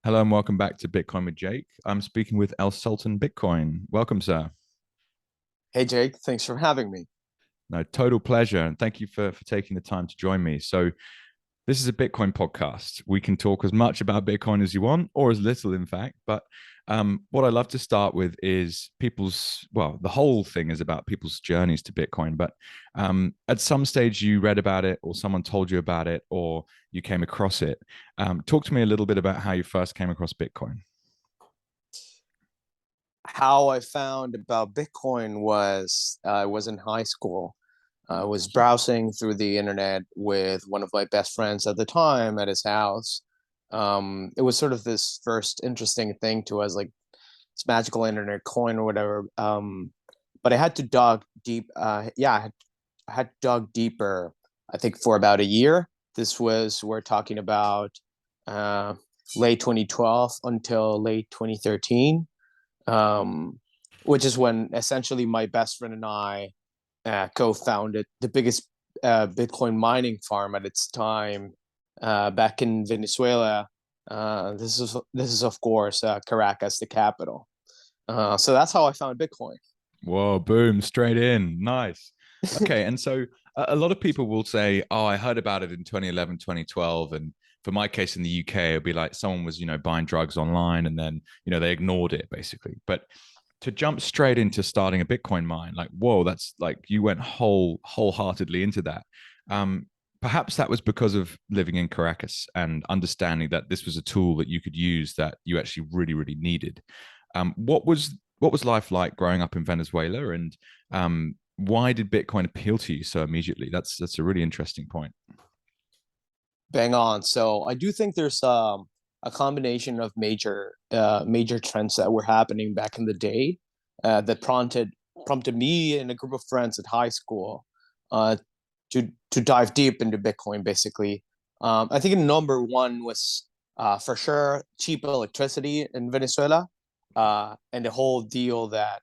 Hello and welcome back to Bitcoin with Jake. I'm speaking with Sultan Bitcoin. Welcome, sir. Hey Jake, thanks for having me. No, total pleasure. And thank you for taking the time to join me. So, this is a Bitcoin podcast. We can talk as much about Bitcoin as you want, or as little, in fact. But what I love to start with is the whole thing is about people's journeys to Bitcoin. But at some stage, you read about it, or someone told you about it, or you came across it. Talk to me a little bit about how you first came across Bitcoin. How I found about Bitcoin was I was in high school. I was browsing through the internet with one of my best friends at the time at his house. It was sort of this first interesting thing to us, like it's magical internet coin or whatever. But I had to dug deep. I had dug deeper. I think for about a year. We're talking about uh, late 2012 until late 2013, um, which is when essentially my best friend and I co-founded the biggest Bitcoin mining farm at its time back in Venezuela. This is of course Caracas, the capital. So that's how I found Bitcoin. Whoa, boom, straight in. Nice. Okay. And so a lot of people will say, oh, I heard about it in 2011, 2012. And for my case in the UK, it'd be like someone was, buying drugs online and then, they ignored it basically. But to jump straight into starting a Bitcoin mine, like, whoa, that's like you went wholeheartedly into that. Um, Perhaps that was because of living in Caracas and understanding that this was a tool that you could use that you actually really, really needed. What was life like growing up in Venezuela, and why did Bitcoin appeal to you so immediately? That's a really interesting point. Bang on. So I do think there's a combination of major trends that were happening back in the day that prompted me and a group of friends at high school uh, to dive deep into Bitcoin. Basically, I think number one was for sure cheap electricity in Venezuela, and the whole deal that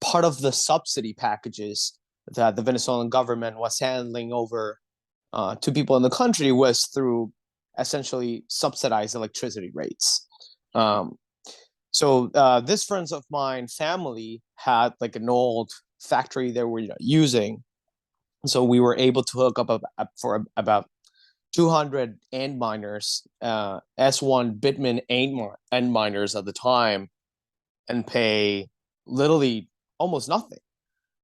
part of the subsidy packages that the Venezuelan government was handling over to people in the country was through essentially subsidized electricity rates. Um, so this friends of mine family had like an old factory they were using, so we were able to hook up for about 200 end miners, S1 Bitman end miners at the time, and pay literally almost nothing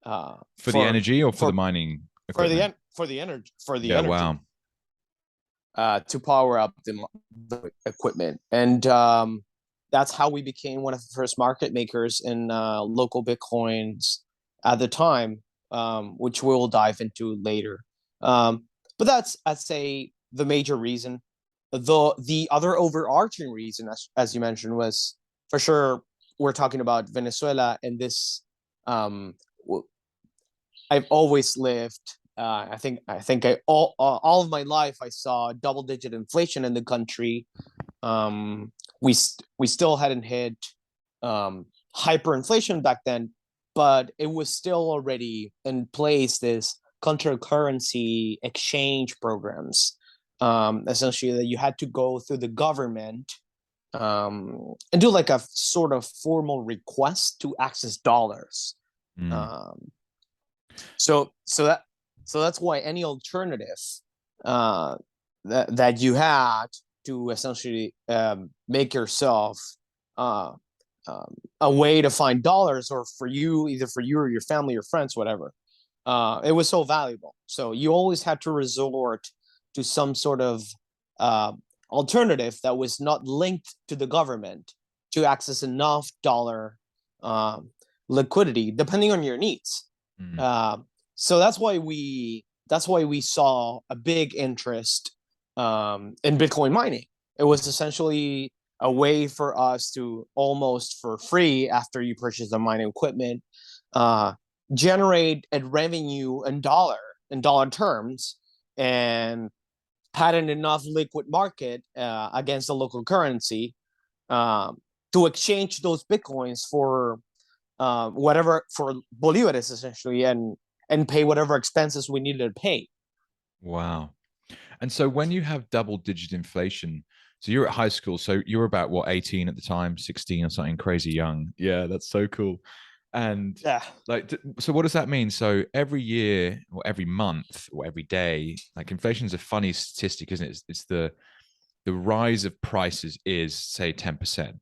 uh, For the for energy or for the for mining equipment? for the Yeah, energy wow. to power up the equipment. And that's how we became one of the first market makers in local Bitcoins at the time, which we'll dive into later. But that's, I'd say, the major reason. The other overarching reason, as you mentioned, was for sure we're talking about Venezuela, and this um, I've always lived. All of my life I saw double digit inflation in the country. Um, we still hadn't hit hyperinflation back then, but it was still already in place. This currency exchange programs, essentially that you had to go through the government and do like a sort of formal request to access dollars. Mm. Um, so so that so that's why any alternative uh, that you had to essentially make yourself uh, a way to find dollars, or for you, either for you or your family or friends, whatever. It was so valuable. So you always had to resort to some sort of uh, alternative that was not linked to the government to access enough dollar um, liquidity, depending on your needs. Mm. Uh, so that's why we saw a big interest in Bitcoin mining. It was essentially a way for us to almost for free, after you purchase the mining equipment, uh, generate a revenue in dollar terms, and had an enough liquid market against the local currency um, to exchange those bitcoins for whatever, for bolivares essentially, and pay whatever expenses we needed to pay. Wow. And so when you have double digit inflation, so you're at high school, so you're about what, 18 at the time, 16 or something crazy young. Yeah, that's so cool. And Yeah. like, so what does that mean? So every year or every month or every day, like inflation is a funny statistic, isn't it? It's the rise of prices is say 10%.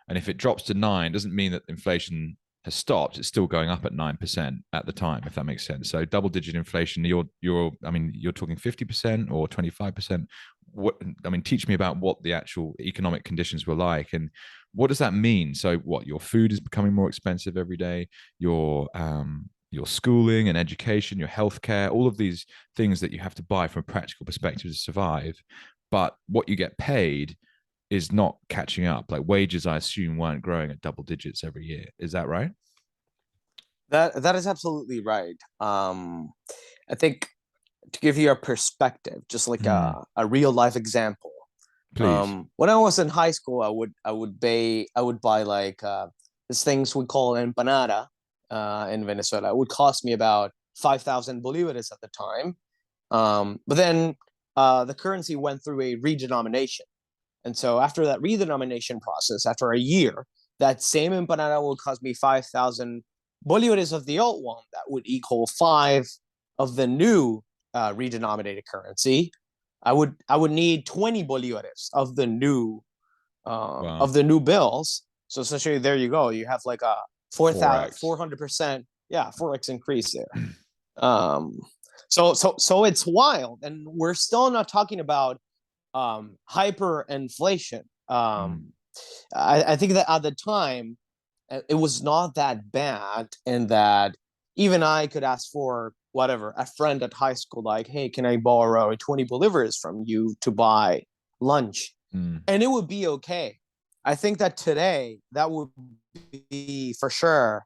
And if it drops to 9, it doesn't mean that inflation has stopped. It's still going up at 9% at the time, if that makes sense. So double digit inflation, you're talking 50% or 25%. What, I mean, teach me about what the actual economic conditions were like, and what does that mean? So what, your food is becoming more expensive every day, your schooling and education, your healthcare, all of these things that you have to buy from a practical perspective to survive, but what you get paid is not catching up. Like wages, I assume, weren't growing at double digits every year. Is that right? That is absolutely right. I think to give you a perspective, just like Mm, a real life example. please. When I was in high school, I would buy like these things we call empanada in Venezuela. It would cost me about 5,000 bolivares at the time. But then the currency went through a redenomination. And so after that redenomination process, after a year, that same empanada will cost me 5,000 bolivares of the old one. That would equal five of the new redenominated currency. I would need 20 bolivares Wow. of the new bills. So essentially, there you go. You have like a 4,000 4x. 400%, yeah, 4x increase there. Um, so it's wild, and we're still not talking about hyperinflation. Mm, I think that at the time it was not that bad, and that even I could ask for whatever a friend at high school, like, hey, can I borrow 20 bolivars from you to buy lunch, mm, and it would be okay. I think that today that would be for sure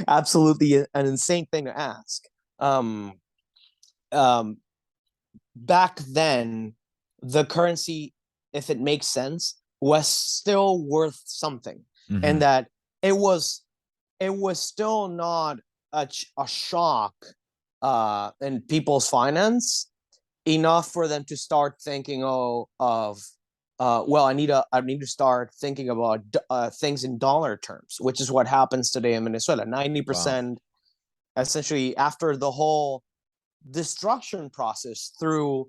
absolutely an insane thing to ask. Um, um, Back then, the currency, if it makes sense, was still worth something, and mm-hmm. that it was it was still not a shock in people's finance enough for them to start thinking, oh, of well, I need to start thinking about things in dollar terms, which is what happens today in Venezuela. Ninety Wow. percent, essentially, after the whole destruction process through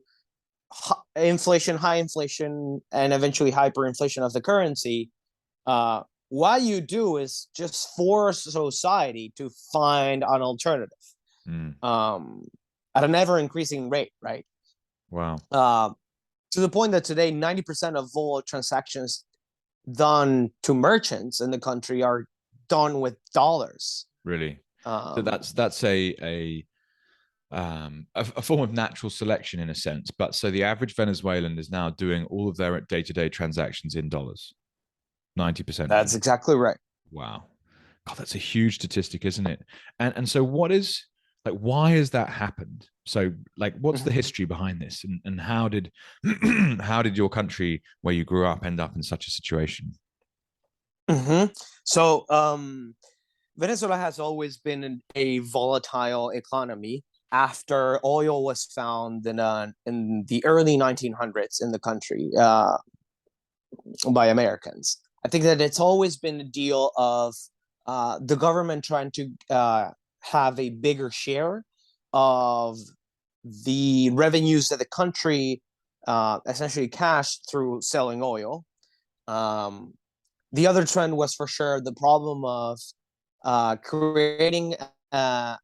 inflation, high inflation, and eventually hyperinflation of the currency, what you do is just force society to find an alternative Mm, um, at an ever increasing rate, right? wow. Uh, to the point that today, 90% of all transactions done to merchants in the country are done with dollars. Really. So Um, that's a form of natural selection in a sense. But so the average Venezuelan is now doing all of their day-to-day transactions in dollars. 90% of that's them. exactly right. Wow. God, that's a huge statistic, isn't it? And so what is, like, why has that happened? So like what's the Mm-hmm. history behind this, and how did how did your country where you grew up end up in such a situation? Mm-hmm. So, Venezuela has always been a volatile economy after oil was found in the early 1900s in the country by Americans. I think that it's always been a deal of the government trying to have a bigger share of the revenues that the country essentially cashed through selling oil. Um, the other trend was for sure the problem of creating a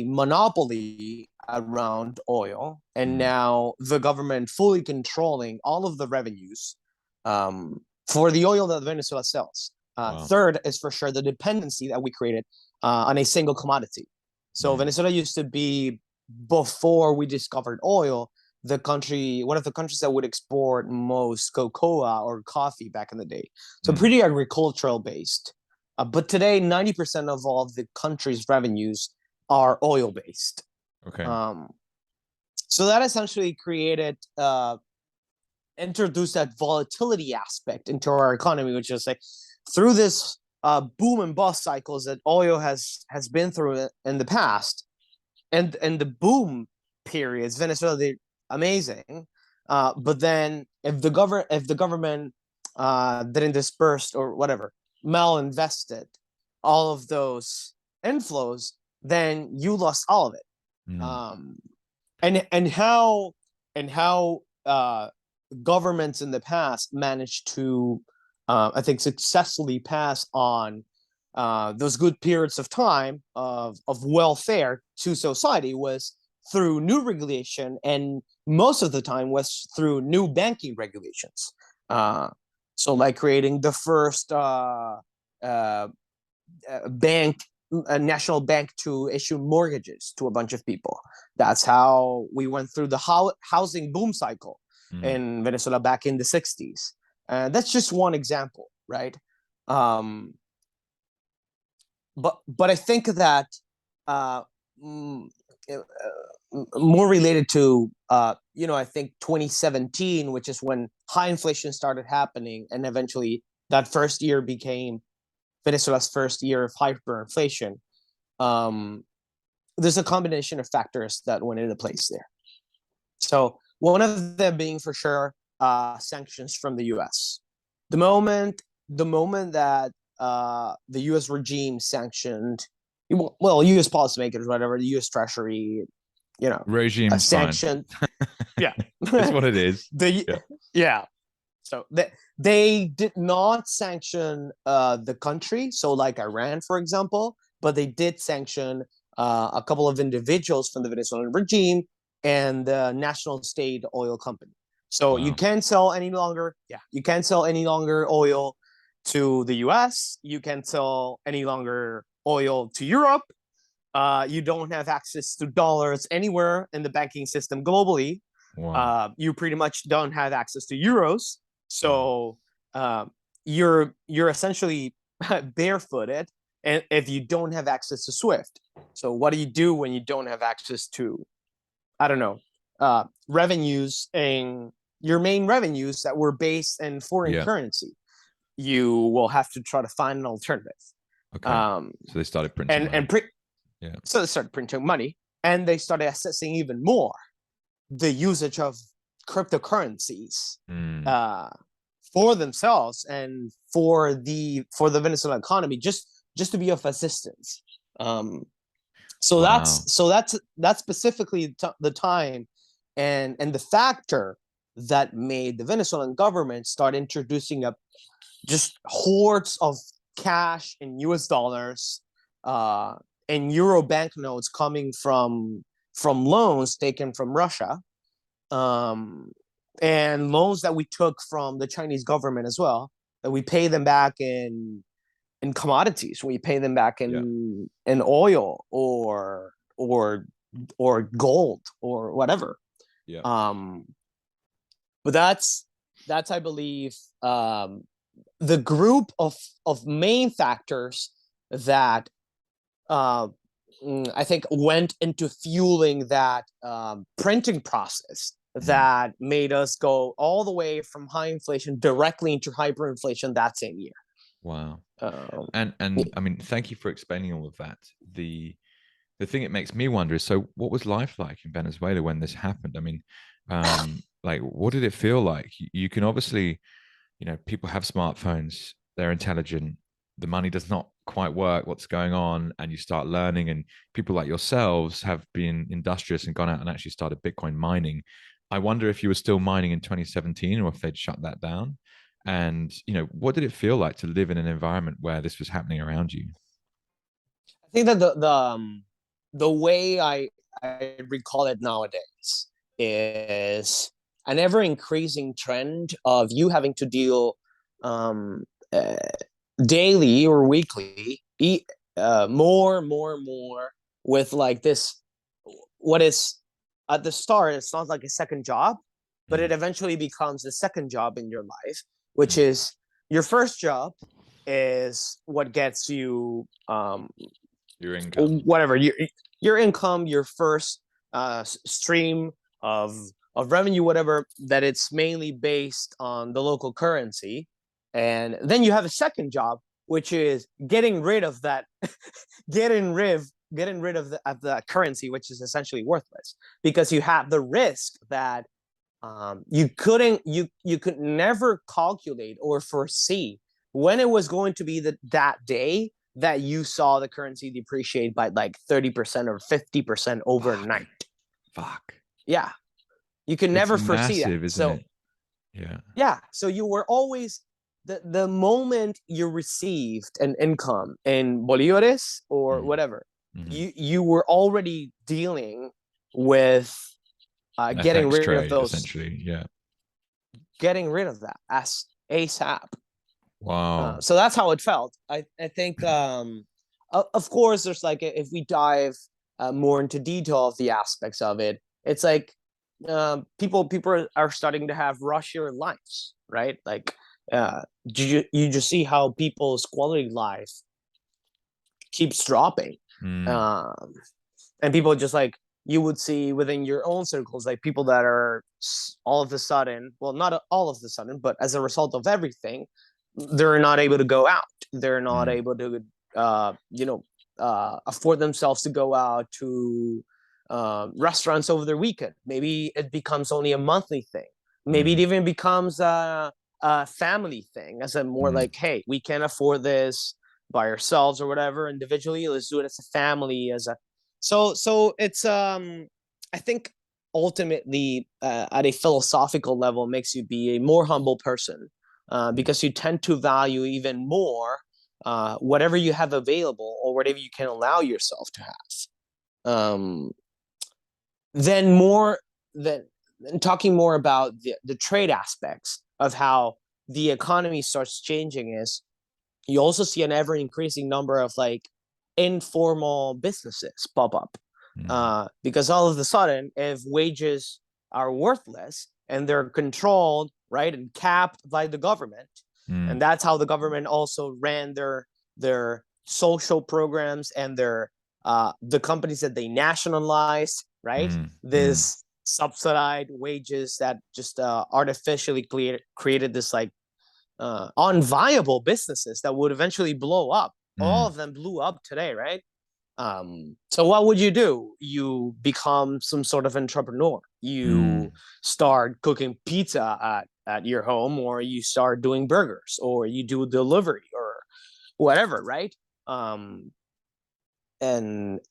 monopoly around oil, and Mm, now the government fully controlling all of the revenues for the oil that Venezuela sells. wow. Third is for sure the dependency that we created on a single commodity. So Mm, Venezuela used to be, before we discovered oil, one of the countries that would export most cocoa or coffee back in the day. So mm, pretty agricultural based. But today, 90% of all of the country's revenues are oil based. okay. Um, so that essentially introduced that volatility aspect into our economy, which is like through this boom and bust cycles that oil has been through in the past, and the boom periods, Venezuela amazing. But then if the government didn't disperse or whatever, malinvested all of those inflows, then you lost all of it. Mm. Um, and how governments in the past managed to, I think, successfully pass on those good periods of time of welfare to society was through new regulation, and most of the time was through new banking regulations. Uh, so, like creating the first bank, a national bank to issue mortgages to a bunch of people. That's how we went through the housing boom cycle Mm. in Venezuela back in the 60s. That's just one example, right? Um, but I think that uh, mm, more related to I think 2017, which is when high inflation started happening, and eventually that first year became Venezuela's first year of hyperinflation. Um, there's a combination of factors that went into place there. So one of them being for sure sanctions from the U.S. The moment that the U.S. regime sanctioned, well, U.S. policymakers, whatever, the U.S. Treasury, Regime's fine. sanctioned, yeah, It's what it is. the Yeah. yeah. So they did not sanction the country, so like Iran, for example, but they did sanction a couple of individuals from the Venezuelan regime and the national state oil company. So you Wow. can't sell any longer. Yeah, you can't sell any longer oil to the U.S. You can't sell any longer oil to Europe. You don't have access to dollars anywhere in the banking system globally. Wow. You pretty much don't have access to euros. Wow. So you're essentially barefooted, and if you don't have access to Swift. So what do you do when you don't have access to, I don't know, revenues and your main revenues that were based in foreign Yeah. currency? You will have to try to find an alternative. Okay. So they started printing money. Yeah. So they started printing money, and they started assessing even more the usage of cryptocurrencies Mm. uh, for themselves and for the Venezuelan economy, just to be of assistance. Um, so Wow. that's specifically the time and the factor that made the Venezuelan government start introducing up just hordes of cash in U.S. dollars and euro banknotes coming from loans taken from Russia, and loans that we took from the Chinese government as well. That we pay them back in commodities. We pay them back Yeah. in oil or gold or whatever. Yeah. Um, but that's I believe the group of main factors that I think went into fueling that printing process that made us go all the way from high inflation directly into hyperinflation that same year. Wow. Yeah. And I mean, thank you for explaining all of that. The thing it makes me wonder is, so what was life like in Venezuela when this happened? I mean, like, what did it feel like? You can obviously, people have smartphones, they're intelligent, the money does not quite work, what's going on, and you start learning. And people like yourselves have been industrious and gone out and actually started Bitcoin mining. I wonder if you were still mining in 2017 or if they'd shut that down. And, what did it feel like to live in an environment where this was happening around you? I think that the way I recall it nowadays is an ever increasing trend of you having to deal um, uh, daily or weekly, more with like this, what is at the start, it's not like a second job, but it Mm, eventually becomes a second job in your life, which mm. is your first job is what gets you Your income. whatever your income, your first stream of revenue, whatever, that it's mainly based on the local currency. And then you have a second job, which is getting rid of that, getting rid of the currency, which is essentially worthless, because you have the risk that you could never calculate or foresee when it was going to be that day that you saw the currency depreciate by like 30% or 50% overnight. Fuck. Yeah, you can It's never foresee that. massive, isn't it? Yeah. Yeah, so you were always the moment you received an income in bolivares or whatever, you were already dealing with An getting FX rid of trade, those, essentially. Yeah. getting rid of that as ASAP. Wow. So that's how it felt. I think, of course, there's like, if we dive more into detail of the aspects of it, it's like people are starting to have rushier lives, right? Like, you just see how people's quality of life keeps dropping, um, and people just like, you would see within your own circles, like people that are all of a sudden, well, not all of a sudden, but as a result of everything, they're not able to go out. They're not able to, afford themselves to go out to restaurants over their weekend. Maybe it becomes only a monthly thing. Maybe it even becomes a family thing, as a more like, hey, we can't afford this by ourselves or whatever individually. Let's do it as a family, as a so it's I think ultimately at a philosophical level makes you be a more humble person, because you tend to value even more whatever you have available or whatever you can allow yourself to have. Then more than talking more about the trade aspects of how the economy starts changing is, you also see an ever increasing number of like informal businesses pop up, because all of a sudden, if wages are worthless and they're controlled, right, and capped by the government, and that's how the government also ran their social programs and their the companies that they nationalized, right, this subsidized wages that just artificially created this like unviable businesses that would eventually blow up. All of them blew up today, right? So what would you do? You become some sort of entrepreneur. You start cooking pizza at your home, or you start doing burgers, or you do delivery or whatever, right? And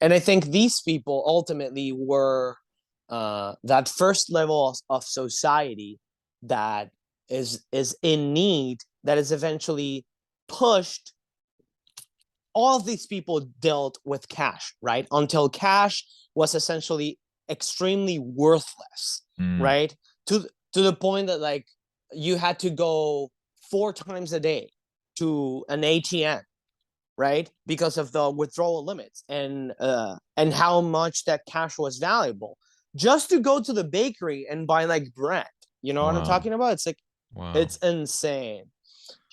I think these people ultimately were that first level of society that is in need, that is eventually pushed. All of these people dealt with cash, right? Until cash was essentially extremely worthless, right? To the point that like you had to go 4 times a day to an ATM, right? Because of the withdrawal limits and how much that cash was valuable. Just to go to the bakery and buy like bread. You know what I'm talking about? It's like, it's insane.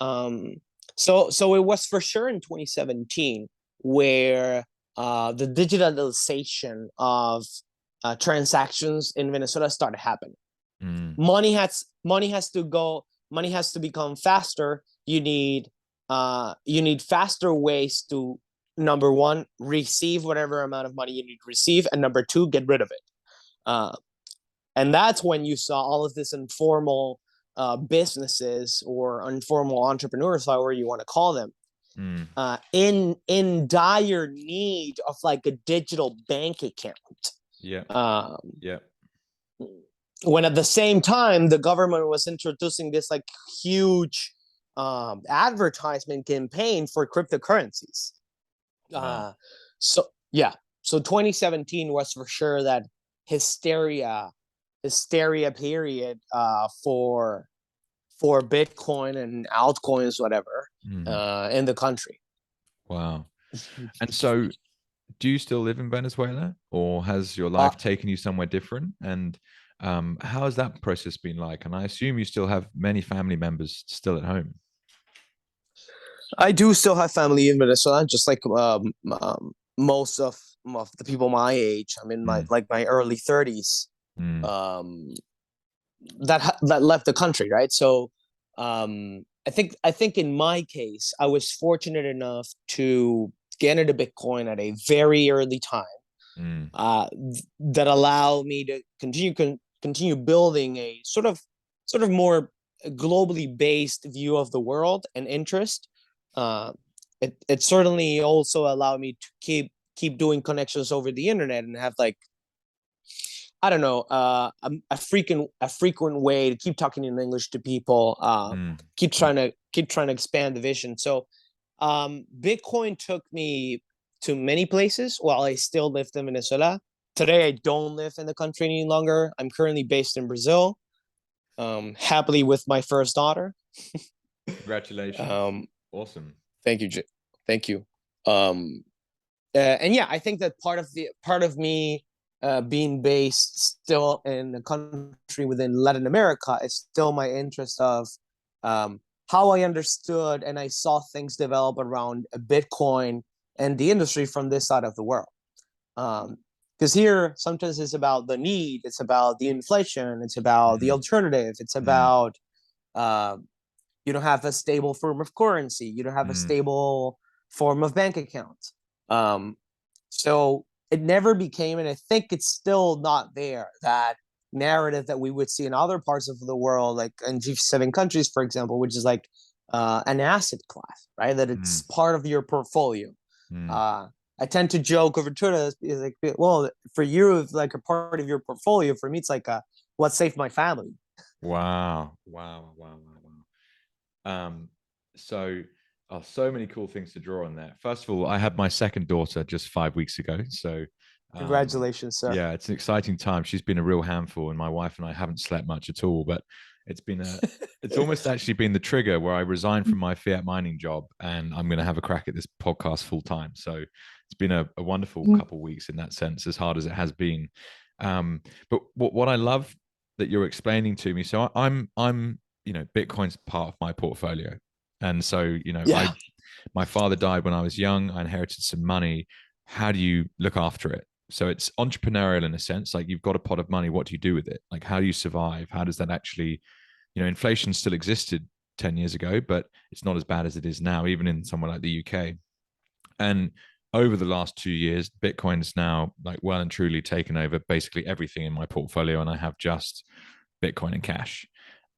So it was for sure in 2017 where the digitalization of transactions in Venezuela started happening. Money has to become faster. You need faster ways to, number one, receive whatever amount of money you need to receive, and number two, get rid of it. And that's when you saw all of this informal businesses or informal entrepreneurs, however you want to call them, in dire need of like a digital bank account. When at the same time the government was introducing this like huge advertisement campaign for cryptocurrencies. So 2017 was for sure that hysteria period for Bitcoin and altcoins, whatever, in the country. Wow. And so, do you still live in Venezuela, or has your life taken you somewhere different? And how has that process been like? And I assume you still have many family members still at home. I do still have family in Venezuela, just like most of the people my age. I'm in my early 30s. That left the country, right? So I think in my case, I was fortunate enough to get into Bitcoin at a very early time, Mm, that allow me to continue building a sort of more globally based view of the world and interest. Uh, it certainly also allowed me to keep doing connections over the internet and have like, I don't know, a frequent way to keep talking in English to people. mm, Keep trying to expand the vision. So, Bitcoin took me to many places while I still lived in Venezuela. Today, I don't live in the country any longer. I'm currently based in Brazil, happily with my first daughter. congratulations. Um, Awesome. thank you, thank you. Um, and yeah, I think that part of me being based still in a country within Latin America is still my interest of um, how I understood and I saw things develop around Bitcoin and the industry from this side of the world. Because here sometimes it's about the need, it's about the inflation, it's about the Mm, alternative, it's mm, about uh, you don't have a stable form of currency, you don't have a mm, stable form of bank account. Um, so it never became, and I think it's still not there, that narrative that we would see in other parts of the world, like in G7 countries, for example, which is like an asset class, right? That it's mm, part of your portfolio. mm. Uh, I tend to joke over Twitter, is like, well, for you, it's like a part of your portfolio. For me, it's like what saved my family. Wow. Wow. Wow. Wow. Wow. So, so many cool things to draw on there. First of all, I had my second daughter just 5 weeks ago. So, um, Congratulations, sir. yeah, it's an exciting time. She's been a real handful, and my wife and I haven't slept much at all. But it's been it's almost actually been the trigger where I resigned from my fiat mining job, and I'm going to have a crack at this podcast full time. So, it's been a wonderful couple of weeks in that sense, as hard as it has been. But what I love that you're explaining to me, so I'm Bitcoin's part of my portfolio. And so, Yeah. my father died when I was young. I inherited some money. How do you look after it? So it's entrepreneurial in a sense. Like, you've got a pot of money. What do you do with it? Like, how do you survive? How does that actually, inflation still existed 10 years ago, but it's not as bad as it is now, even in somewhere like the UK. And over the last 2 years, Bitcoin's now like well and truly taken over basically everything in my portfolio. And I have just Bitcoin and cash.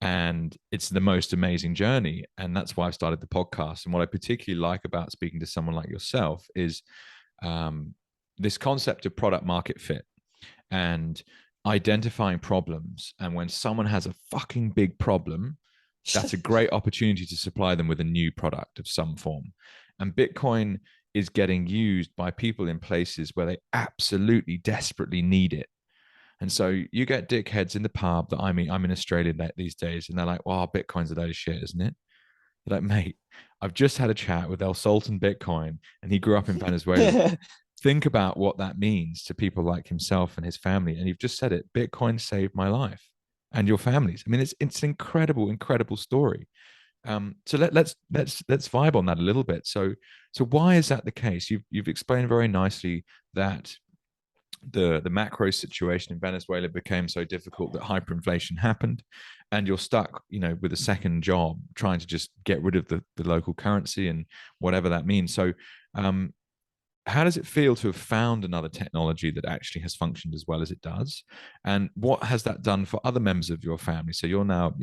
And it's the most amazing journey. And that's why I've started the podcast. And what I particularly like about speaking to someone like yourself is um, this concept of product market fit and identifying problems. And when someone has a fucking big problem, that's a great opportunity to supply them with a new product of some form. And Bitcoin is getting used by people in places where they absolutely desperately need it. And so you get dickheads in the pub that I'm in Australia these days, and they're like, "Wow, Bitcoin's a load of shit, isn't it?" You're like, mate, I've just had a chat with El Sultan Bitcoin, and he grew up in Venezuela. Think about what that means to people like himself and his family. And you've just said it. Bitcoin saved my life and your families. I mean, it's an incredible story. So let's vibe on that a little bit. So why is that the case? You've explained very nicely that the macro situation in Venezuela became so difficult that hyperinflation happened, and you're stuck, with a second job trying to just get rid of the local currency and whatever that means. So, um, how does it feel to have found another technology that actually has functioned as well as it does? And what has that done for other members of your family? So you're now,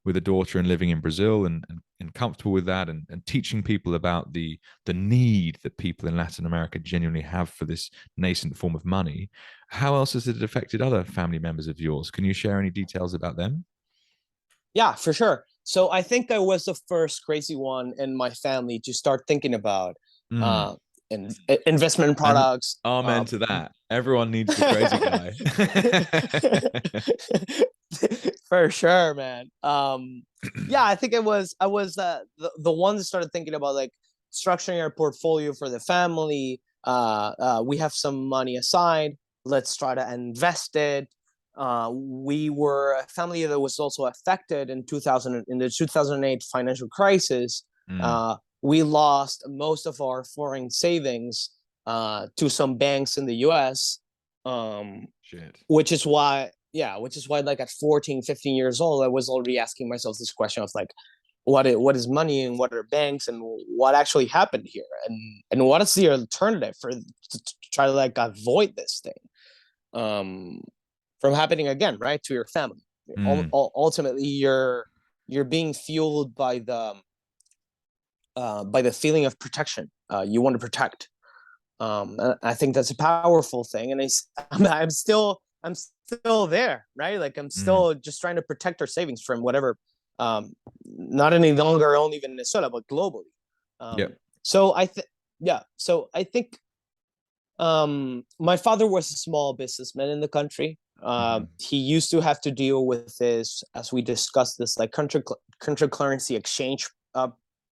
with a daughter and living in Brazil and comfortable with that, and teaching people about the need that people in Latin America genuinely have for this nascent form of money. How else has it affected other family members of yours? Can you share any details about them? Yeah, for sure. So I think I was the first crazy one in my family to start thinking about Mm. uh, investment And products. amen to that. Everyone needs the crazy guy. For sure, man. Yeah, I think I was the one that started thinking about like structuring our portfolio for the family. We have some money aside. Let's try to invest it. We were a family that was also affected in 2000 in the 2008 financial crisis. Mm. We lost most of our foreign savings to some banks in the US. Um, Shit. which is why, yeah, which is why like at 14, 15 years old, I was already asking myself this question of like, what is money and what are banks and what actually happened here and what is the alternative for to try to like avoid this thing um from happening again, right, to your family. Mm, Ultimately, you're being fueled by the feeling of protection. You want to protect. I think that's a powerful thing, and I'm still there, right? Like I'm mm, still just trying to protect our savings from whatever, not any longer only Venezuela, but globally. yep. So I think, yeah. So I think my father was a small businessman in the country. Hmm. He used to have to deal with this, as we discussed, this like country currency exchange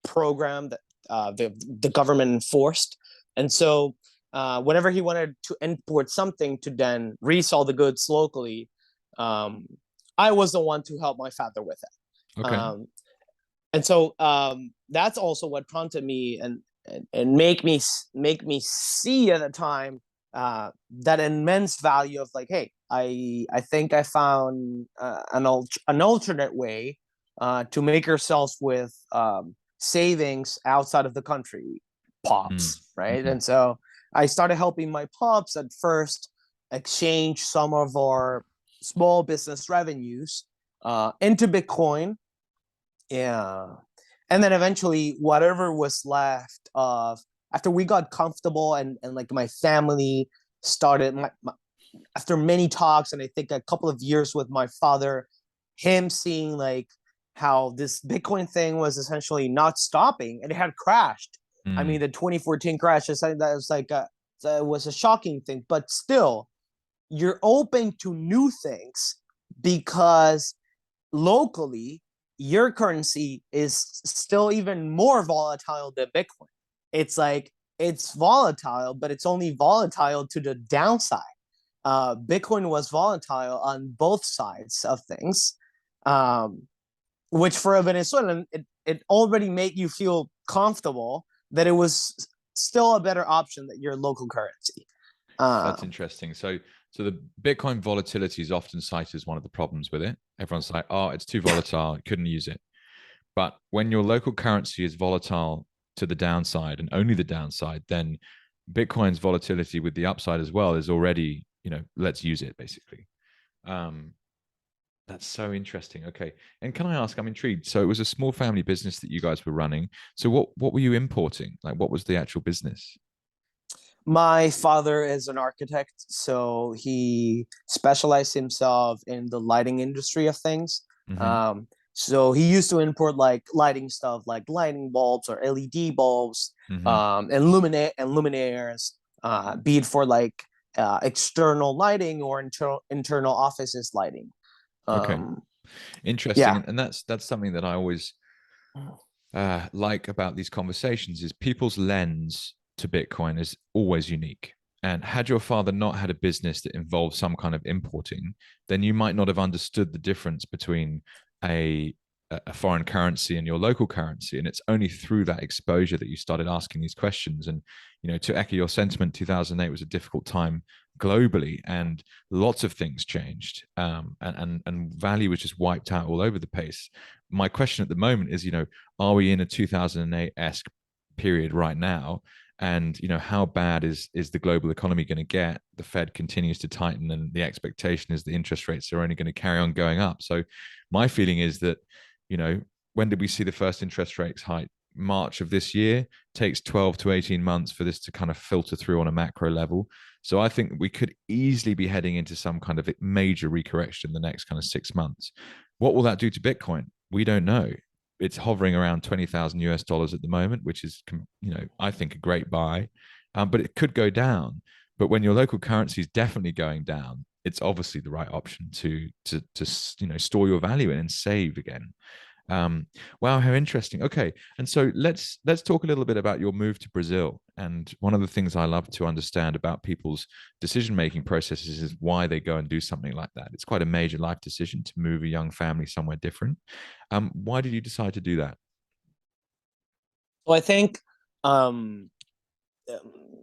program that the government enforced, and so whenever he wanted to import something to then resell the goods locally, um, I was the one to help my father with it. Okay. And so that's also what prompted me and make me see at the time that immense value of like, hey, I think I found an alternate way to make yourself with savings outside of the country, Mm, pops, right? mm, And so I started helping my pops at first exchange some of our small business revenues into Bitcoin. Yeah. And then eventually whatever was left of, after we got comfortable and like my family started after many talks and I think a couple of years with my father, him seeing like how this Bitcoin thing was essentially not stopping and it had crashed. I mean, mm, the 2014 crash, that was like that was a shocking thing, but still you're open to new things because locally, your currency is still even more volatile than Bitcoin. It's like it's volatile, but it's only volatile to the downside. Bitcoin was volatile on both sides of things, um, which for a Venezuelan, it already made you feel comfortable that it was still a better option than your local currency. that's Um, interesting. So the Bitcoin volatility is often cited as one of the problems with it. Everyone's like, oh, it's too volatile, couldn't use it. But when your local currency is volatile to the downside and only the downside, then Bitcoin's volatility with the upside as well is already, let's use it basically. Um, that's so interesting. Okay. And can I ask, I'm intrigued. So it was a small family business that you guys were running. So what were you importing? Like what was the actual business? My father is an architect, so he specialized himself in the lighting industry of things. Mm-hmm. So he used to import like lighting stuff, like lighting bulbs or LED bulbs, Mm-hmm. and luminaires, be it for like external lighting or internal offices lighting. Okay. Um, Interesting. yeah. And that's something that I always like about these conversations is people's lens to Bitcoin is always unique. And had your father not had a business that involved some kind of importing, then you might not have understood the difference between a a foreign currency and your local currency. And it's only through that exposure that you started asking these questions. And to echo your sentiment, 2008 was a difficult time globally, and lots of things changed, and value was just wiped out all over the place. My question at the moment is, are we in a 2008-esque period right now? And how bad is the global economy going to get? The Fed continues to tighten, and the expectation is the interest rates are only going to carry on going up. So my feeling is that, when did we see the first interest rates hike? March of this year. Takes 12 to 18 months for this to kind of filter through on a macro level. So I think we could easily be heading into some kind of major recorrection in the next kind of 6 months. What will that do to Bitcoin? We don't know. It's hovering around 20,000 US dollars at the moment, which is, I think a great buy, but it could go down. But when your local currency is definitely going down, it's obviously the right option to store your value in and save again. Um, wow, how interesting. Okay, and so let's talk a little bit about your move to Brazil. And one of the things I love to understand about people's decision-making processes is why they go and do something like that. It's quite a major life decision to move a young family somewhere different. Why did you decide to do that? So I think um,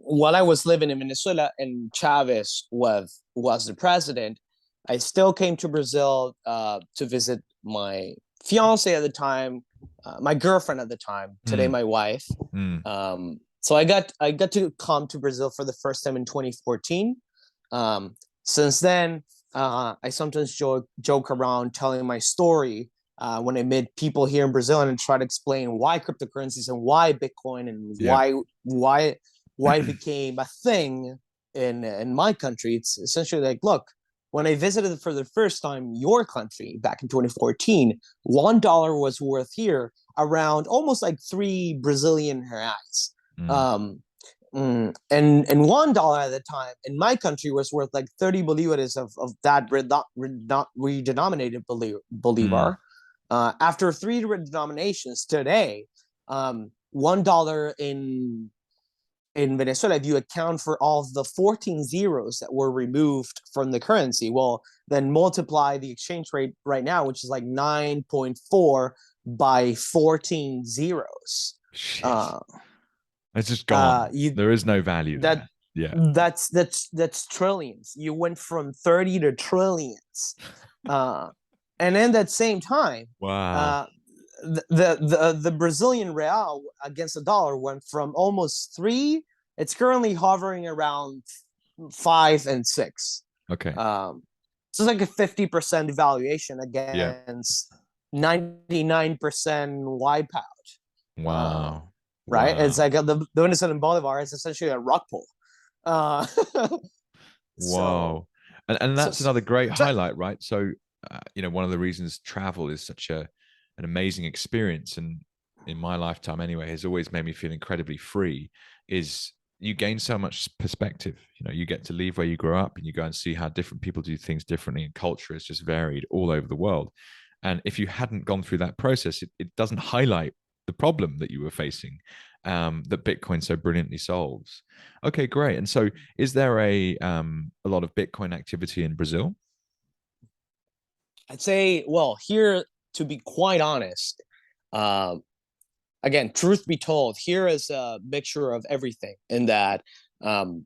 while I was living in Venezuela and Chavez was the president, I still came to Brazil to visit my fiance at the time, my girlfriend at the time, today Mm, my wife. mm, So I got to come to Brazil for the first time in 2014. Since then, I sometimes joke around telling my story when I meet people here in Brazil and try to explain why cryptocurrencies and why Bitcoin and yeah. why it became a thing in my country. It's essentially like, look, when I visited for the first time your country back in 2014, $1 was worth here around almost like 3 Brazilian reais. Mm, Um, and $1 at the time in my country was worth like 30 bolivares of that redenominated mm. bolivar. After three redenominations today, $1 in Venezuela, if you account for all of the 14 zeros that were removed from the currency, well, then multiply the exchange rate right now, which is like 9.4 by 14 zeros. Shit. Uh, It's just gone. you There is no value that there. Yeah. that's trillions. You went from 30 to trillions, and in that same time, Wow. uh, the Brazilian real against the dollar went from almost three. It's currently hovering around 5 and 6. Okay. So it's like a 50% devaluation Yeah. against 99% wipeout. Uh, Wow. right? It's Wow. like the Venezuelan Bolivar is essentially a rock pool. Uh, so, Whoa. And so, that's another great so highlight, right? So, one of the reasons travel is such an amazing experience, and in my lifetime anyway, has always made me feel incredibly free, is you gain so much perspective. You get to leave where you grew up and you go and see how different people do things differently, and culture is just varied all over the world. And if you hadn't gone through that process, it doesn't highlight the problem that you were facing, that Bitcoin so brilliantly solves. Okay, great. And so, is there a lot of Bitcoin activity in Brazil? I'd say, well, here, to be quite honest, um, again, truth be told, here is a mixture of everything. In that, um,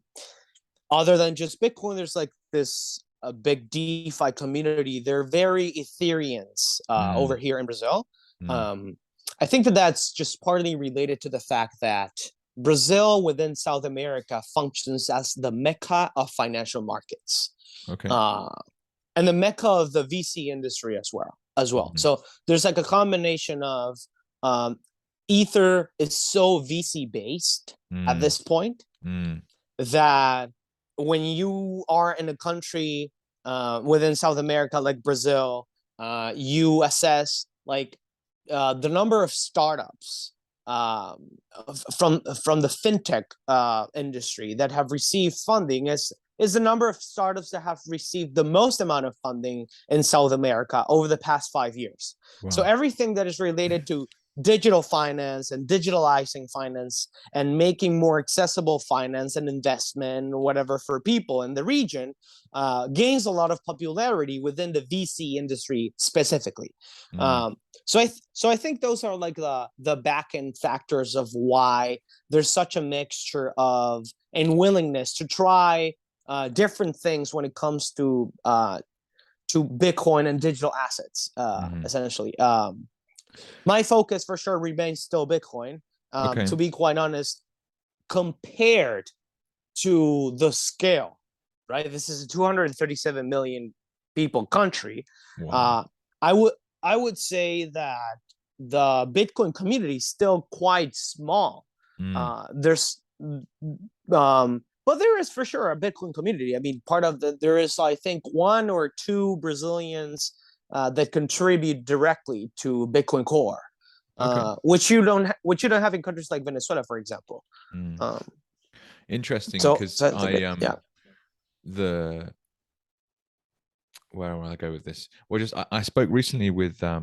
other than just Bitcoin, there's like this a big DeFi community. They're very Ethereans over Mm, here in Brazil. mm, Um, I think that that's just partly related to the fact that Brazil within South America functions as the mecca of financial markets. okay. Uh, and the mecca of the VC industry as well. As well, Mhm, so there's like a combination of um, Ether is so VC based at mm, this point mm, that when you are in a country within South America like Brazil, you assess like the number of startups from the fintech industry that have received funding is the number of startups that have received the most amount of funding in South America over the past 5 years. So wow. everything that is related to digital finance and digitalizing finance and making more accessible finance and investment or whatever for people in the region gains a lot of popularity within the VC industry specifically. Mm, Um, so I think those are like the back end factors of why there's such a mixture of and willingness to try different things when it comes to Bitcoin and digital assets, mhm. essentially. My focus for sure remains still Bitcoin. Okay. To be quite honest, compared to the scale, right? This is a 237 million people country. Wow. Uh, I would I would say that the Bitcoin community is still quite small. Mm, There's but there is for sure a Bitcoin community. I mean, part of there is, I think, one or two Brazilians that contribute directly to Bitcoin Core, okay. which you don't have in countries like Venezuela, for example. Mm. Um, Interesting, so because so I think yeah. the where will I go with this? Well, just I spoke recently with a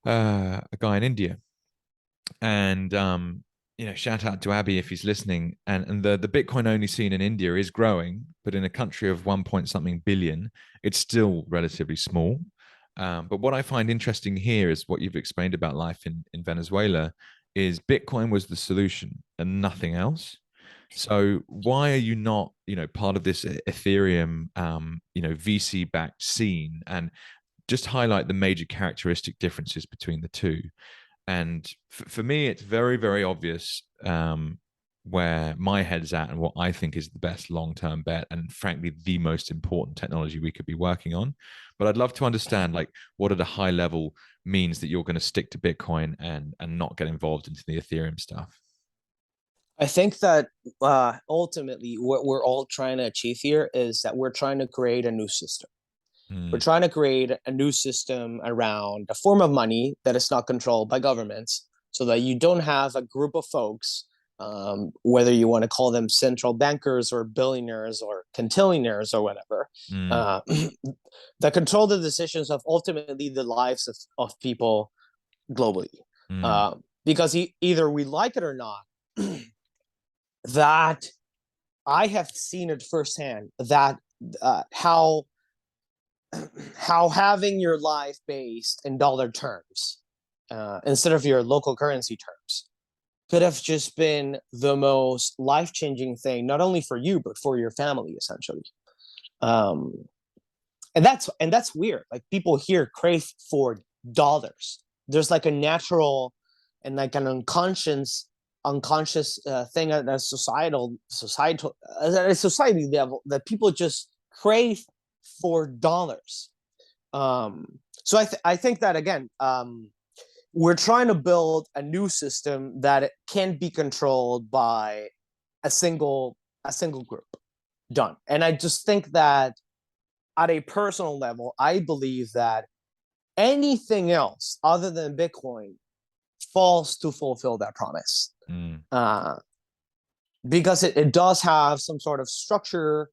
guy in India, and shout out to Abby if he's listening. And the Bitcoin only scene in India is growing, but in a country of 1 point something billion, it's still relatively small. But what I find interesting here is what you've explained about life in Venezuela is Bitcoin was the solution and nothing else. So why are you not, part of this Ethereum, VC backed scene, and just highlight the major characteristic differences between the two? And for me, it's very, very obvious where my head's at and what I think is the best long-term bet, and frankly, the most important technology we could be working on. But I'd love to understand, like, what at a high level means that you're going to stick to Bitcoin and not get involved into the Ethereum stuff. I think that ultimately what we're all trying to achieve here is that we're trying to create a new system. We're Mm, trying to create a new system around a form of money that is not controlled by governments, so that you don't have a group of folks, whether you want to call them central bankers or billionaires or quintillionaires or whatever, mm, uh, that control the decisions of ultimately the lives of people globally. mm, Uh, because either we like it or not, that I have seen it firsthand, that how having your life based in dollar terms instead of your local currency terms could have just been the most life changing thing, not only for you but for your family, essentially. Um, and that's weird. Like, people here crave for dollars. There's like a natural and like an unconscious thing at a society level, that people just crave for dollars. So I think that, again, we're trying to build a new system that can be controlled by a single group. Done. And I just think that at a personal level, I believe that anything else other than Bitcoin falls to fulfill that promise. mm. Uh, because it does have some sort of structure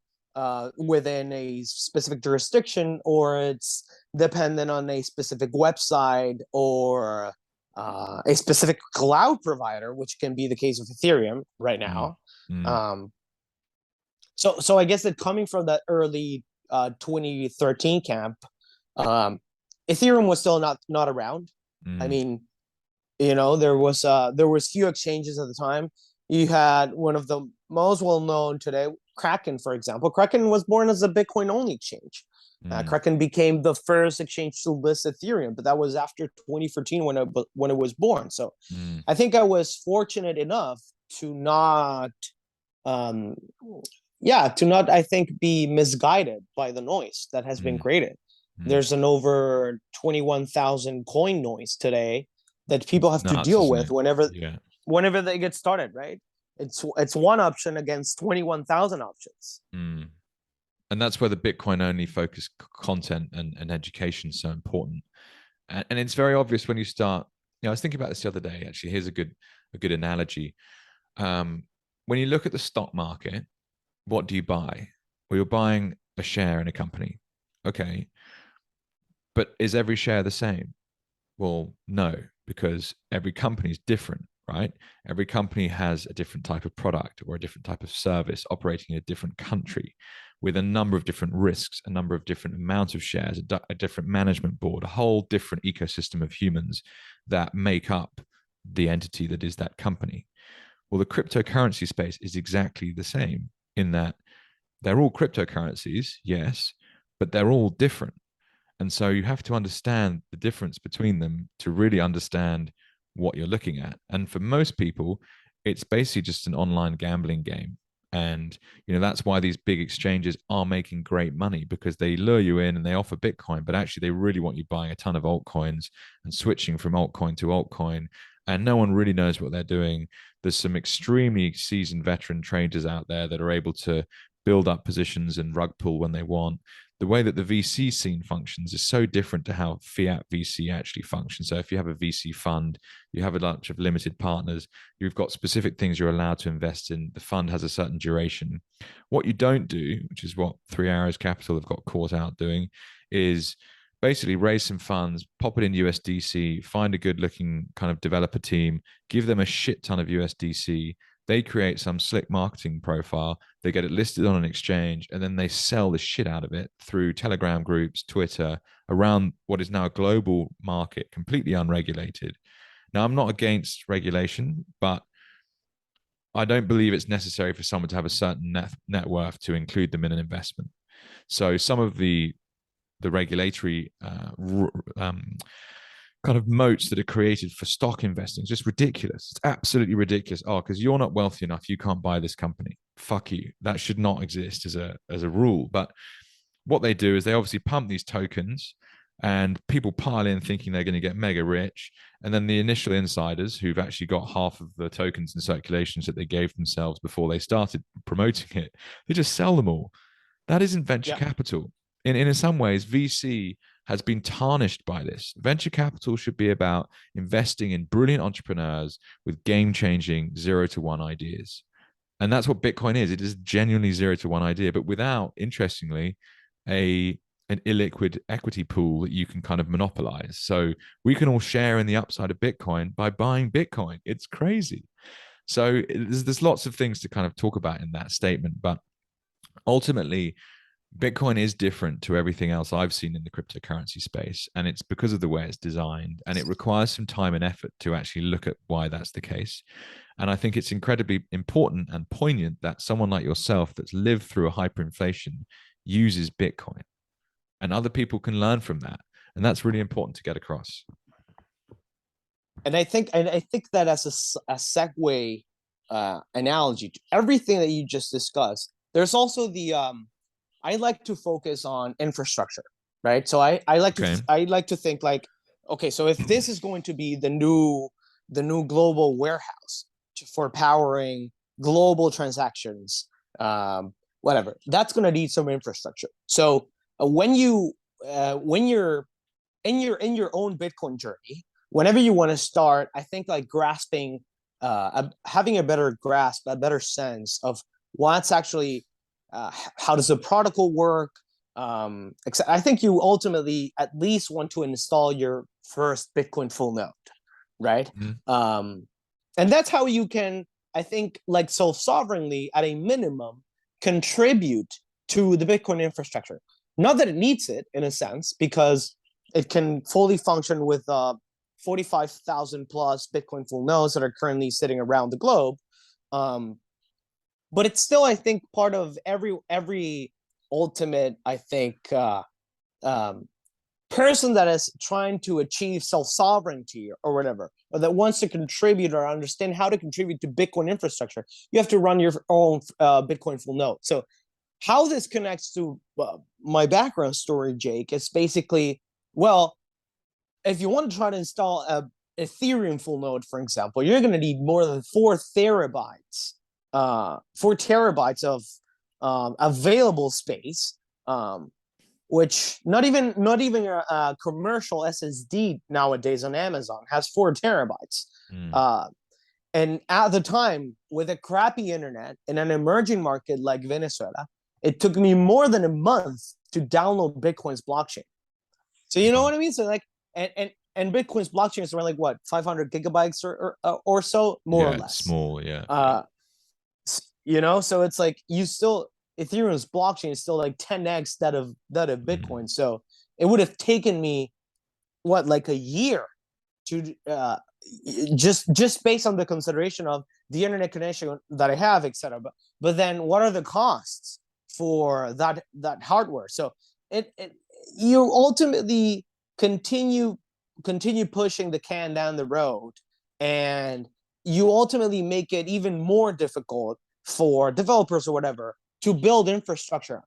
within a specific jurisdiction, or it's dependent on a specific website or a specific cloud provider, which can be the case of Ethereum right Mm, now. mm. Um, so I guess that coming from that early 2013 camp, um, Ethereum was still not around. I Mm. mean, there was few exchanges at the time. You had one of the most well known today, Kraken, for example. Kraken was born as a Bitcoin only exchange. Mm. Kraken became the first exchange to list Ethereum, but that was after 2014 when it was born. So Mm. I think I was fortunate enough to not, um, yeah, to not, I think, be misguided by the noise that has been Mm. created. Mm. There's an over 21,000 coin noise today that people It's have to nuts, deal isn't with it? Yeah. whenever they get started, right? It's one option against 21,000 options. Mm. And that's where the Bitcoin only focus content and education is so important. And it's very obvious when you start. I was thinking about this the other day. Actually, here's a good analogy. Um, when you look at the stock market, what do you buy? Well, you're buying a share in a company. Okay, but is every share the same? Well, no, because every company is different, right? Every company has a different type of product or a different type of service operating in a different country with a number of different risks, a number of different amounts of shares, a different management board, a whole different ecosystem of humans that make up the entity that is that company. Well, the cryptocurrency space is exactly the same in that they're all cryptocurrencies, yes, but they're all different. And so you have to understand the difference between them to really understand what you're looking at. And for most people, it's basically just an online gambling game. And that's why these big exchanges are making great money, because they lure you in and they offer Bitcoin, but actually they really want you buying a ton of altcoins and switching from altcoin to altcoin. And no one really knows what they're doing. There's some extremely seasoned veteran traders out there that are able to build up positions and rug pull when they want. The way that the VC scene functions is so different to how fiat VC actually functions. So if you have a VC fund, you have a bunch of limited partners, you've got specific things you're allowed to invest in. The fund has a certain duration. What you don't do, which is what 3 Arrows Capital have got caught out doing, is basically raise some funds, pop it in USDC, find a good looking kind of developer team, give them a shit ton of USDC. They create some slick marketing profile, they get it listed on an exchange, and then they sell the shit out of it through Telegram groups, Twitter, around what is now a global market, completely unregulated. Now, I'm not against regulation, but I don't believe it's necessary for someone to have a certain net worth to include them in an investment. So some of the regulatory kind of moats that are created for stock investing. It's just ridiculous. It's absolutely ridiculous. Oh, because you're not wealthy enough, you can't buy this company. Fuck you. That should not exist as a rule. But what they do is they obviously pump these tokens and people pile in thinking they're going to get mega rich. And then the initial insiders who've actually got half of the tokens in circulations that they gave themselves before they started promoting it, they just sell them all. That isn't venture Yeah. capital. In some ways, VC has been tarnished by this. Venture capital should be about investing in brilliant entrepreneurs with game-changing 0 to 1 ideas. And that's what Bitcoin is. It is genuinely 0 to 1 idea, but without, interestingly, an illiquid equity pool that you can kind of monopolize. So we can all share in the upside of Bitcoin by buying Bitcoin. It's crazy. So there's lots of things to kind of talk about in that statement, but ultimately, Bitcoin is different to everything else I've seen in the cryptocurrency space. And it's because of the way it's designed. And it requires some time and effort to actually look at why that's the case. And I think it's incredibly important and poignant that someone like yourself that's lived through a hyperinflation uses Bitcoin. And other people can learn from that. And that's really important to get across. And I think that as a segue analogy to everything that you just discussed, there's also the I like to focus on infrastructure, right? So I like to think like, okay, so if this is going to be the new global warehouse for powering global transactions, whatever, that's going to need some infrastructure. So when you're in your own Bitcoin journey, whenever you want to start, I think like grasping, having a better grasp, a better sense of what's actually, how does the protocol work? I think you ultimately at least want to install your first Bitcoin full node, right? Mm-hmm. And that's how you can, I think, like self-sovereignly, at a minimum, contribute to the Bitcoin infrastructure. Not that it needs it in a sense, because it can fully function with 45,000 plus Bitcoin full nodes that are currently sitting around the globe. But it's still, I think, part of every ultimate, I think, person that is trying to achieve self-sovereignty or whatever, or that wants to contribute or understand how to contribute to Bitcoin infrastructure. You have to run your own Bitcoin full node. So how this connects to my background story, Jake, is basically, well, if you want to try to install a Ethereum full node, for example, you're going to need more than 4 terabytes of available space, which not even a commercial SSD nowadays on Amazon has 4 terabytes. And at the time, with a crappy internet in an emerging market like Venezuela, it took me more than a month to download Bitcoin's blockchain. So you know what I mean? So like, and Bitcoin's blockchain is around like what, 500 gigabytes or so, more or less. Small, yeah. You know, so it's like Ethereum's blockchain is still like 10x that of Bitcoin. So it would have taken me what, like a year to just based on the consideration of the internet connection that I have, etc. But then what are the costs for that hardware? So you ultimately continue pushing the can down the road, and you ultimately make it even more difficult for developers or whatever to build infrastructure.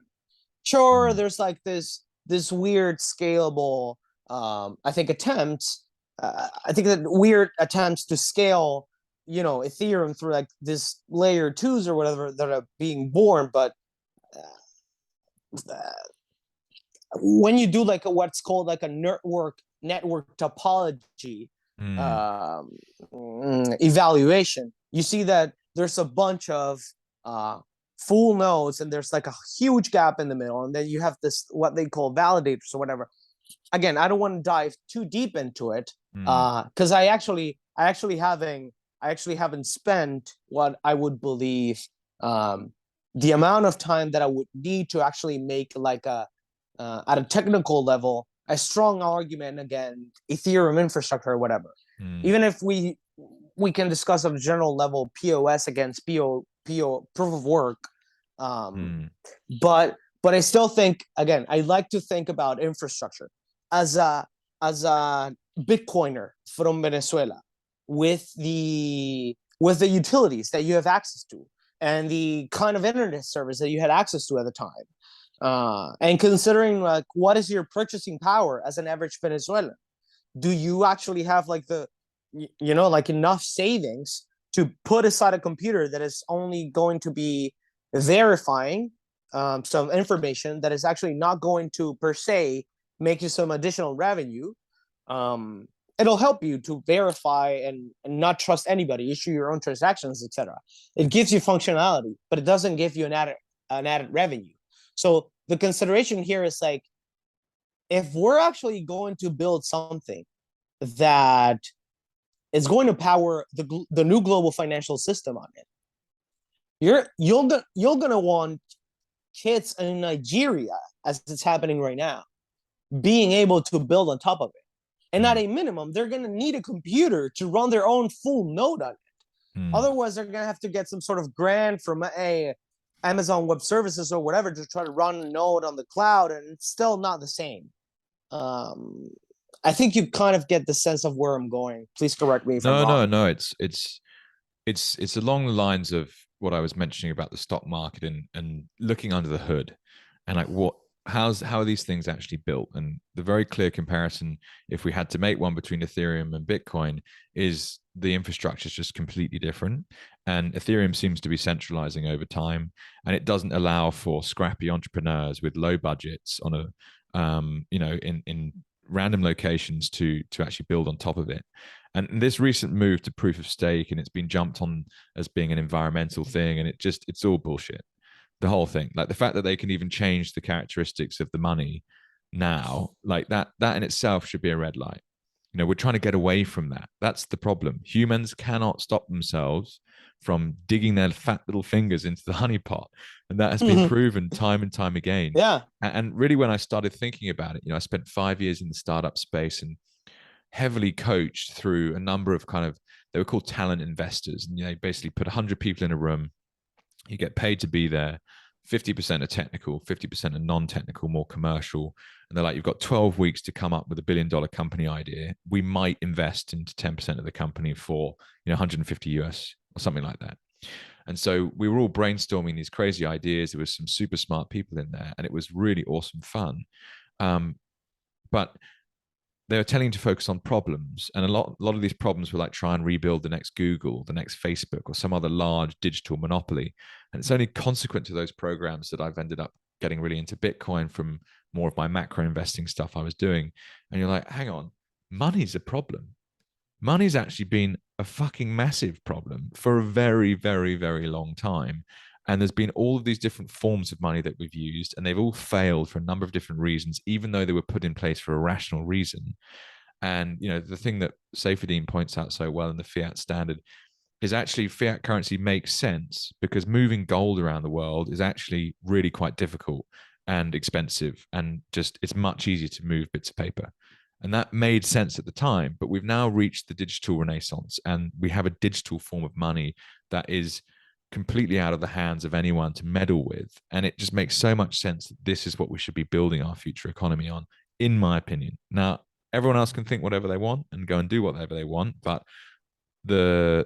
Sure, there's like this weird scalable, I think that weird attempts to scale, you know, Ethereum through like this layer 2s or whatever that are being born, but when you do like what's called like a network topology evaluation, you see that there's a bunch of full nodes and there's like a huge gap in the middle, and then you have this what they call validators or whatever. Again, I don't want to dive too deep into it because I actually haven't spent what I would believe the amount of time that I would need to actually make like a at a technical level a strong argument against Ethereum infrastructure or whatever. Even if we can discuss on a general level POS against PO proof of work, but I still think, again, I like to think about infrastructure as a Bitcoiner from Venezuela with the utilities that you have access to and the kind of internet service that you had access to at the time. And considering like what is your purchasing power as an average Venezuelan, do you actually have like like enough savings to put aside a computer that is only going to be verifying some information that is actually not going to per se make you some additional revenue? um, it'll help you to verify and not trust anybody, issue your own transactions, etc. It gives you functionality, but it doesn't give you an added revenue. So the consideration here is like, if we're actually going to build something that is going to power the new global financial system on it, you're gonna want kids in Nigeria, as it's happening right now, being able to build on top of it. And at Mm. a minimum, they're gonna need a computer to run their own full node on it. Mm. Otherwise, they're gonna have to get some sort of grant from a Amazon Web Services or whatever to try to run a node on the cloud, and it's still not the same. Um, I think you kind of get the sense of where I'm going. Please correct me if I'm No, no, wrong. no. It's along the lines of what I was mentioning about the stock market and looking under the hood and like how are these things actually built. And the very clear comparison, if we had to make one between Ethereum and Bitcoin, is the infrastructure is just completely different. And Ethereum seems to be centralizing over time, and it doesn't allow for scrappy entrepreneurs with low budgets on a in random locations to actually build on top of it. And this recent move to proof of stake, and it's been jumped on as being an environmental thing, and it's all bullshit. The whole thing, like the fact that they can even change the characteristics of the money now, like that in itself should be a red light. We're trying to get away from that. That's the problem. Humans cannot stop themselves from digging their fat little fingers into the honeypot, and that has been proven time and time again. Yeah. And really, when I started thinking about it, I spent 5 years in the startup space and heavily coached through a number of they were called talent investors, and they basically put 100 people in a room. You get paid to be there. 50% are technical, 50% are non-technical, more commercial. And they're like, you've got 12 weeks to come up with $1 billion company idea. We might invest into 10% of the company for 150 US or something like that. And so we were all brainstorming these crazy ideas. There was some super smart people in there, and it was really awesome fun. But they were telling you to focus on problems, and a lot of these problems were like try and rebuild the next Google, the next Facebook, or some other large digital monopoly. And it's only consequent to those programs that I've ended up getting really into Bitcoin from more of my macro investing stuff I was doing. And you're like, hang on, money's a problem. Money's actually been a fucking massive problem for a very, very, very long time. And there's been all of these different forms of money that we've used, and they've all failed for a number of different reasons, even though they were put in place for a rational reason. And the thing that Saifedean points out so well in the fiat standard is actually fiat currency makes sense because moving gold around the world is actually really quite difficult and expensive, and just it's much easier to move bits of paper. And that made sense at the time, but we've now reached the digital renaissance, and we have a digital form of money that is completely out of the hands of anyone to meddle with. And it just makes so much sense that this is what we should be building our future economy on, in my opinion. Now, everyone else can think whatever they want and go and do whatever they want, but the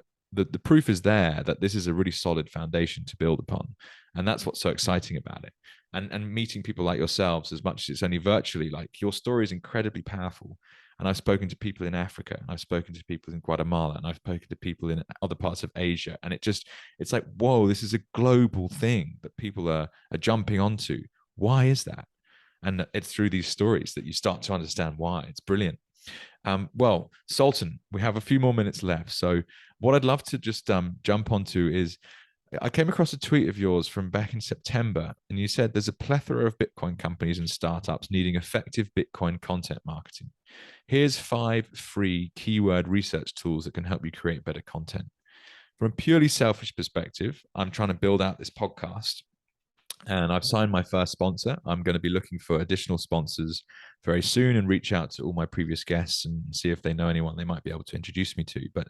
proof is there that this is a really solid foundation to build upon. And that's what's so exciting about it. And meeting people like yourselves, as much as it's only virtually, like your story is incredibly powerful. And I've spoken to people in Africa, and I've spoken to people in Guatemala, and I've spoken to people in other parts of Asia. And it's like, whoa, this is a global thing that people are jumping onto. Why is that? And it's through these stories that you start to understand why. It's brilliant. Well, Sultan, we have a few more minutes left. So what I'd love to just jump onto is I came across a tweet of yours from back in September, and you said there's a plethora of Bitcoin companies and startups needing effective Bitcoin content marketing. Here's 5 free keyword research tools that can help you create better content. From a purely selfish perspective, I'm trying to build out this podcast, and I've signed my first sponsor. I'm going to be looking for additional sponsors very soon and reach out to all my previous guests and see if they know anyone they might be able to introduce me to. But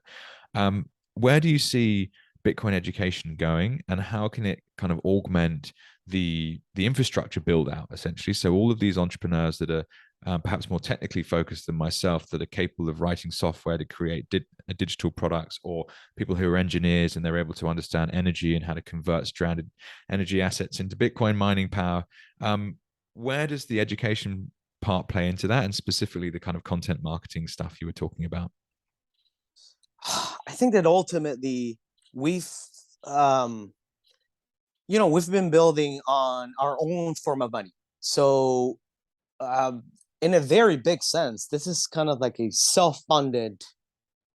where do you see Bitcoin education going, and how can it kind of augment the infrastructure build out, essentially? So all of these entrepreneurs that are perhaps more technically focused than myself, that are capable of writing software to create digital products, or people who are engineers and they're able to understand energy and how to convert stranded energy assets into Bitcoin mining power. Where does the education part play into that, and specifically the kind of content marketing stuff you were talking about? I think that ultimately we've we've been building on our own form of money. So um, in a very big sense, this is kind of like a self-funded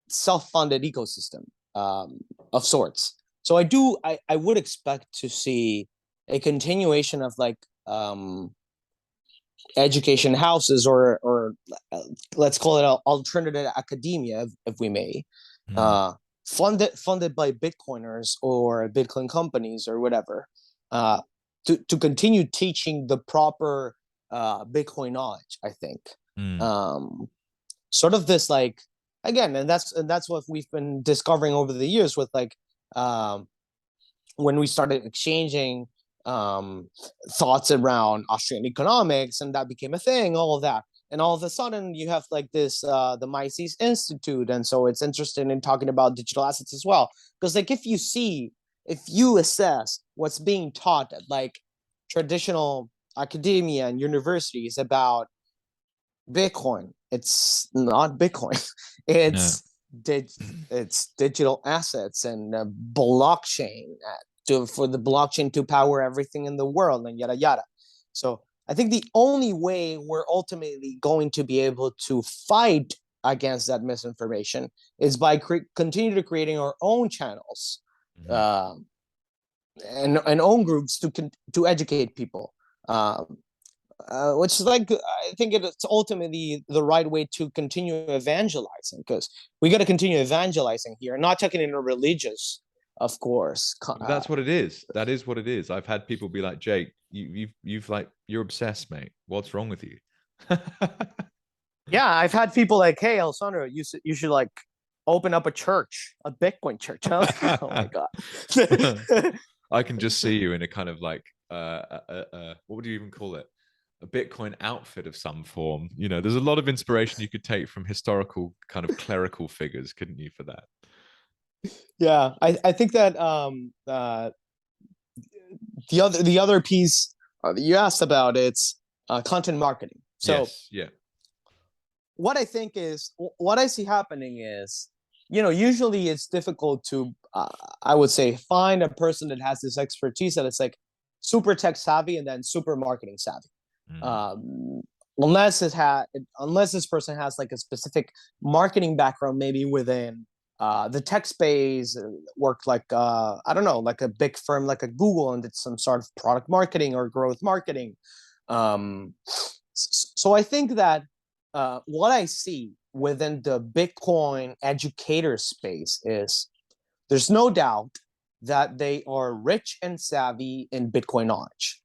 ecosystem of sorts. So I would expect to see a continuation of like education houses, or let's call it alternative academia, if we may, Mm. uh, funded by Bitcoiners or Bitcoin companies or whatever, uh, to continue teaching the proper Bitcoin knowledge. I think Mm. um, sort of this like, again, and that's what we've been discovering over the years with like um, when we started exchanging um, thoughts around Austrian economics, and that became a thing, all of that. And all of a sudden, you have like this, the Mises Institute. And so it's interested in talking about digital assets as well. Because, like, if you assess what's being taught at like traditional academia and universities about Bitcoin, it's not Bitcoin. Yeah. it's dig- it's digital assets and blockchain, for the blockchain to power everything in the world, and yada yada. So I think the only way we're ultimately going to be able to fight against that misinformation is by continue to creating our own channels, Mhm. uh, and own groups to educate people. Um, which is like, I think it's ultimately the right way to continue evangelizing, because we got to continue evangelizing here, not taking it in a religious, of course. That's what it is. That is what it is. I've had people be like, Jake, you've like, you're obsessed, mate. What's wrong with you? Yeah, I've had people like, hey, Alessandro, you should like open up a church, a Bitcoin church. I'm like, oh my god. I can just see you in a kind of like, what would you even call it? A Bitcoin outfit of some form. You know, there's a lot of inspiration you could take from historical kind of clerical figures, couldn't you, for that? Yeah, I think that the other piece that you asked about, it's content marketing. So Yes. Yeah. what I see happening is, usually it's difficult to, I would say, find a person that has this expertise, that it's like super tech savvy and then super marketing savvy. Mm. Um, unless this person has like a specific marketing background, maybe within the tech space, worked like, I don't know, like a big firm like a Google, and did some sort of product marketing or growth marketing. So I think that what I see within the Bitcoin educator space is, there's no doubt that they are rich and savvy in Bitcoin knowledge.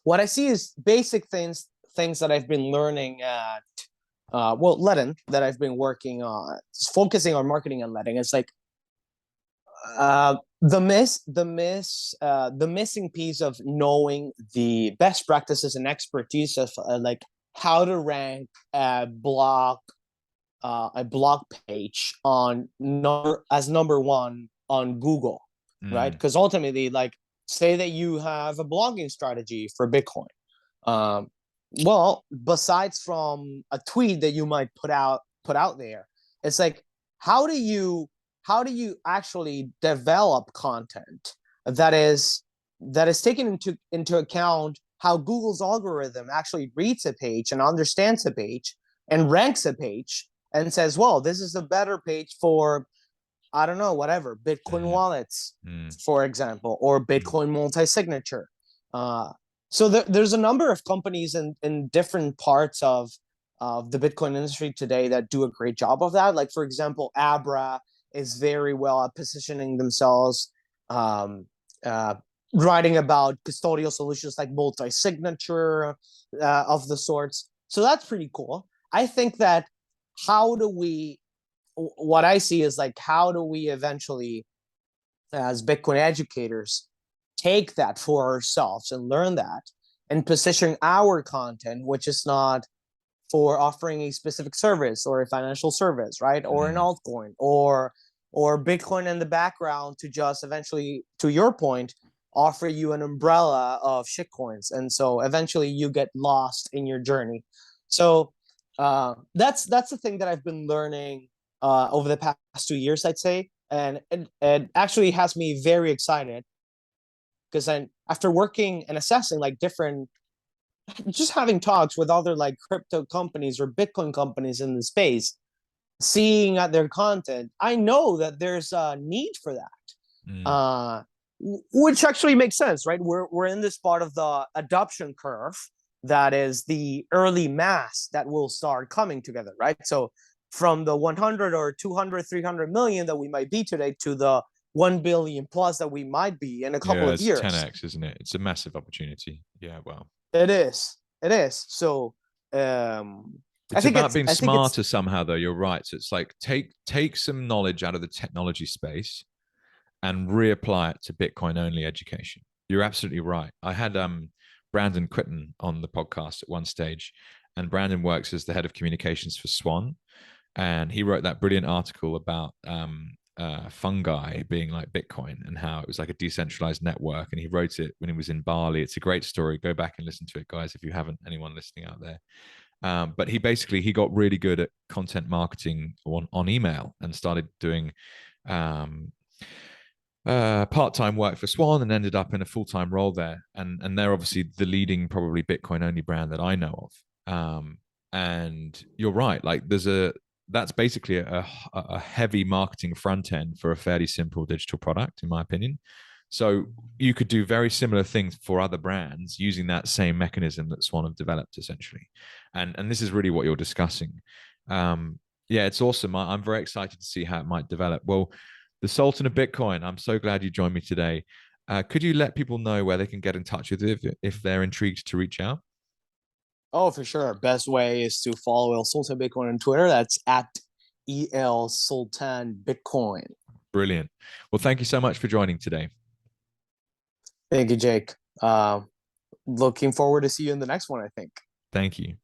What I see is basic things that I've been learning at Ledn, that I've been working on, focusing on marketing and Ledn. It's like the missing piece of knowing the best practices and expertise of like how to rank a blog page as number one on Google, right? Mm. Because ultimately, like, say that you have a blogging strategy for Bitcoin. Um, well, besides from a tweet that you might put out there, it's like, how do you how do you actually develop content that is taken into account how Google's algorithm actually reads a page and understands a page and ranks a page and says, well, this is a better page for, I don't know, whatever, Bitcoin Mm. wallets, Mm. for example, or Mm. Bitcoin multi-signature. So there's a number of companies in different parts of the Bitcoin industry today that do a great job of that. Like, for example, Abra is very well at positioning themselves, um, uh, writing about custodial solutions like multi-signature, of the sorts. So that's pretty cool. I think that, how do we what I see is like, how do we eventually, as Bitcoin educators, take that for ourselves and learn that, and positioning our content, which is not for offering a specific service or a financial service, right? Or an Mm. altcoin or Bitcoin in the background to just eventually, to your point, offer you an umbrella of shitcoins. And so eventually you get lost in your journey. So that's the thing that I've been learning over the past 2 years, I'd say. And it actually has me very excited because then after working and assessing like different, just having talks with other like crypto companies or Bitcoin companies in the space, seeing at their content, I know that there's a need for that. Mm. Which actually makes sense, right? We're in this part of the adoption curve that is the early mass that will start coming together, right? So from the 100 or 200, 300 million that we might be today to the 1 billion plus that we might be in a couple Yeah, of it's years. 10x, isn't it? It's a massive opportunity. Yeah, well, It is. It is. So um it's about being I think it's smarter somehow, though. You're right. So it's like take some knowledge out of the technology space and reapply it to Bitcoin only education. You're absolutely right. I had Brandon Quitten on the podcast at one stage, and Brandon works as the head of communications for Swan, and he wrote that brilliant article about fungi being like Bitcoin and how it was like a decentralized network. And he wrote it when he was in Bali. It's a great story. Go back and listen to it, guys, if you haven't. Anyone listening out there. But he got really good at content marketing on email and started doing um, part-time work for Swan and ended up in a full-time role there. And they're obviously the leading probably Bitcoin only brand that I know of. And you're right, like that's basically a heavy marketing front end for a fairly simple digital product, in my opinion. So you could do very similar things for other brands using that same mechanism that Swan have developed, essentially. And this is really what you're discussing. Yeah, it's awesome. I'm very excited to see how it might develop. Well, the Sultan of Bitcoin, I'm so glad you joined me today. Could you let people know where they can get in touch with you if they're intrigued to reach out? Oh, for sure. Best way is to follow El Sultan Bitcoin on Twitter. That's at EL Sultan Bitcoin. Brilliant. Well, thank you so much for joining today. Thank you, Jake. Looking forward to see you in the next one, I think. Thank you.